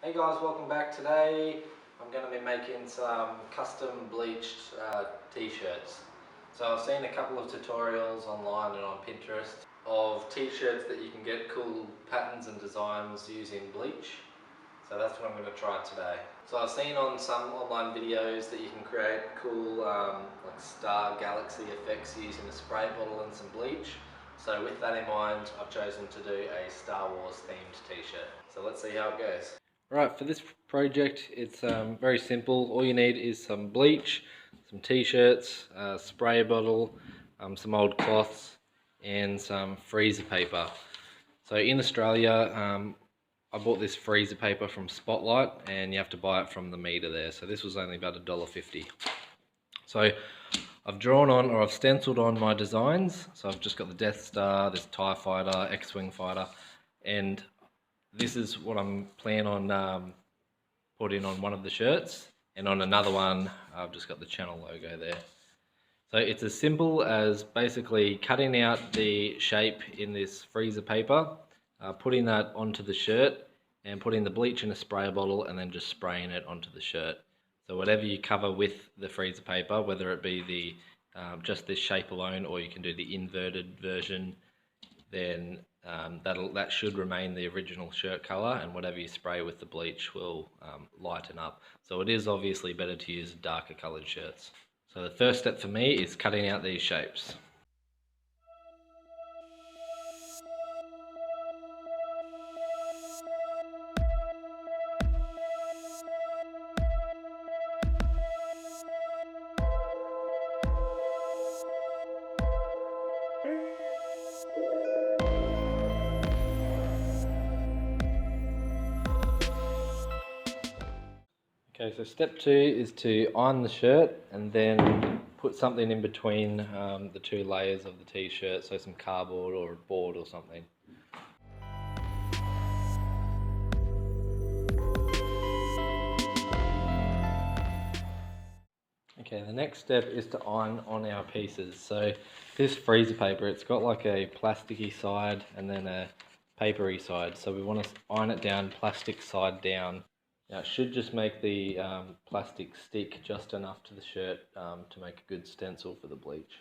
Hey guys, welcome back. Today I'm going to be making some custom bleached t-shirts. So I've seen a couple of tutorials online and on Pinterest of t-shirts that you can get cool patterns and designs using bleach. So that's what I'm going to try today. So I've seen on some online videos that you can create cool like star galaxy effects using a spray bottle and some bleach. So with that in mind, I've chosen to do a Star Wars themed t-shirt. So let's see how it goes. Right, for this project it's very simple. All you need is some bleach, some t-shirts, a spray bottle, some old cloths and some freezer paper. So in Australia I bought this freezer paper from Spotlight and you have to buy it from the meter there. So this was only about $1.50. So I've drawn on, or I've stenciled on my designs. So I've just got the Death Star, this TIE fighter, X-Wing fighter, and this is what I'm planning on putting on one of the shirts, and on another one I've just got the channel logo there. So it's as simple as basically cutting out the shape in this freezer paper, putting that onto the shirt and putting the bleach in a spray bottle and then just spraying it onto the shirt. So whatever you cover with the freezer paper, whether it be the just this shape alone, or you can do the inverted version, then that should remain the original shirt color, and whatever you spray with the bleach will lighten up. So it is obviously better to use darker colored shirts. So the first step for me is cutting out these shapes. Okay, so step 2 is to iron the shirt and then put something in between the two layers of the t-shirt, so some cardboard or a board or something. Okay, the next step is to iron on our pieces. So this freezer paper, it's got like a plasticky side and then a papery side. So we want to iron it down, plastic side down. Now it should just make the plastic stick just enough to the shirt to make a good stencil for the bleach.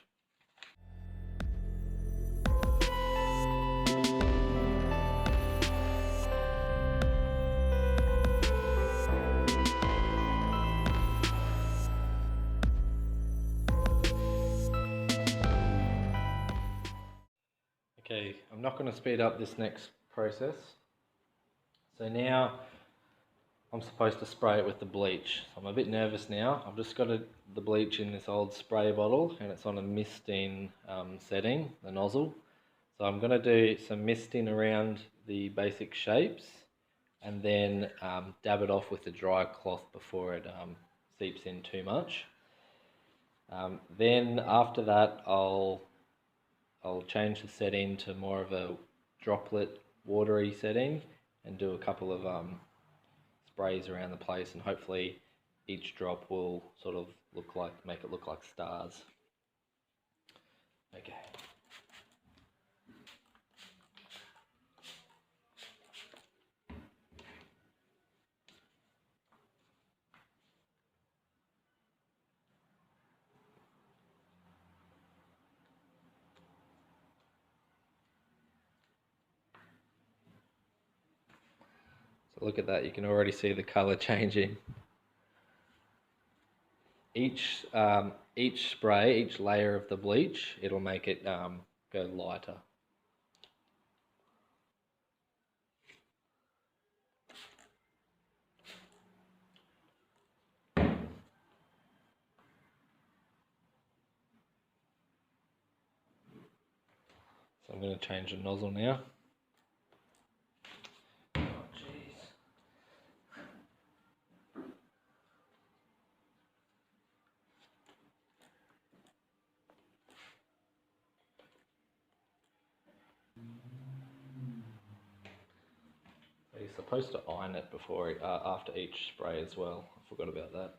Okay, I'm not going to speed up this next process. So now I'm supposed to spray it with the bleach. So I'm a bit nervous now. I've just got the bleach in this old spray bottle and it's on a misting setting, the nozzle. So I'm going to do some misting around the basic shapes and then dab it off with a dry cloth before it seeps in too much. Then after that I'll change the setting to more of a droplet watery setting and do a couple of sprays around the place, and hopefully each drop will sort of make it look like stars. Okay. So look at that, you can already see the color changing. Each spray, each layer of the bleach, it'll make it go lighter. So I'm going to change the nozzle now. So you're supposed to iron it before, after each spray as well. I forgot about that.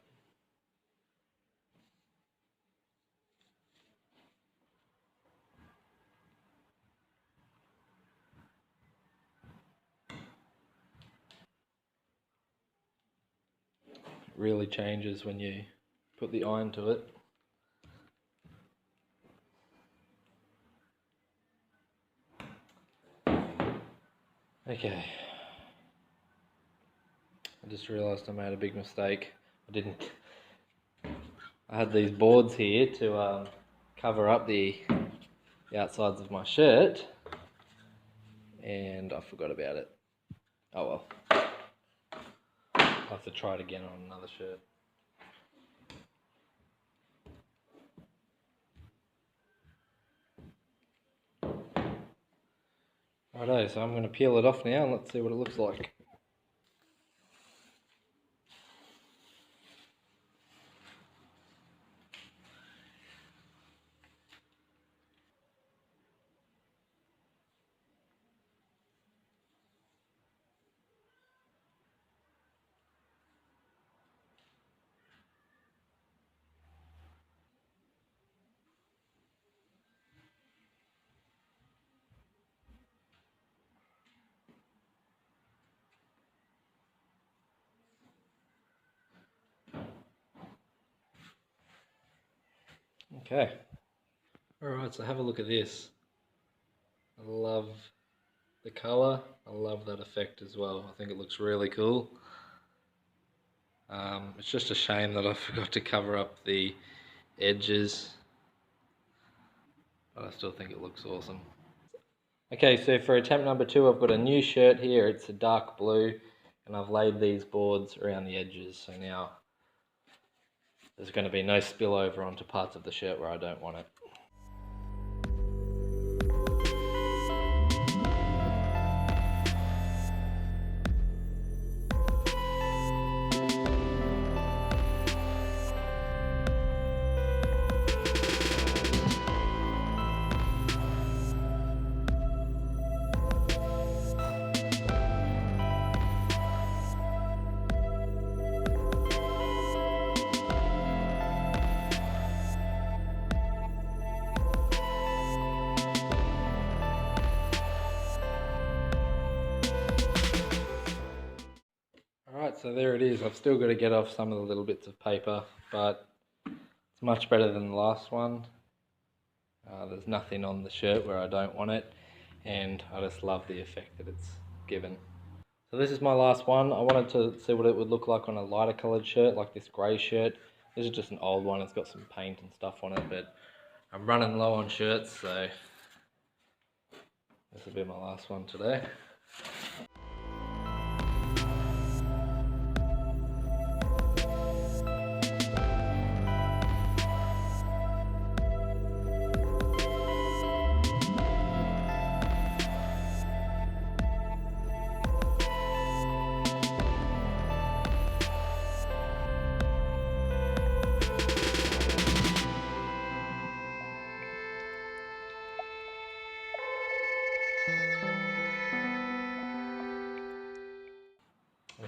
really changes when you put the iron to it. Okay. I just realised I made a big mistake. I had these boards here to cover up the outsides of my shirt, and I forgot about it. Oh well. I'll have to try it again on another shirt. Righto, so I'm going to peel it off now and let's see what it looks like. Okay. Alright, so have a look at this. I love the colour. I love that effect as well. I think it looks really cool. It's just a shame that I forgot to cover up the edges, but I still think it looks awesome. Okay, so for attempt number 2, I've got a new shirt here. It's a dark blue, and I've laid these boards around the edges, so now there's going to be no spillover onto parts of the shirt where I don't want it. Alright, so there it is. I've still got to get off some of the little bits of paper, but it's much better than the last one. There's nothing on the shirt where I don't want it, and I just love the effect that it's given. So this is my last one. I wanted to see what it would look like on a lighter coloured shirt, like this grey shirt. This is just an old one. It's got some paint and stuff on it, but I'm running low on shirts, so this will be my last one today.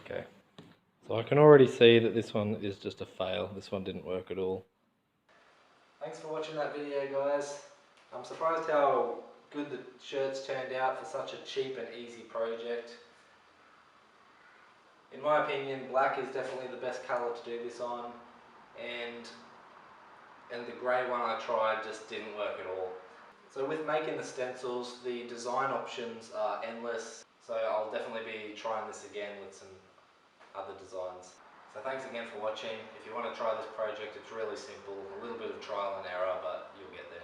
Okay, so I can already see that this one is just a fail. This one didn't work at all. Thanks for watching that video, guys. I'm surprised how good the shirts turned out for such a cheap and easy project. In my opinion, black is definitely the best colour to do this on, and the grey one I tried just didn't work at all. So with making the stencils, the design options are endless, so I'll definitely be trying this again with some other designs. So thanks again for watching. If you want to try this project, it's really simple, a little bit of trial and error, but you'll get there.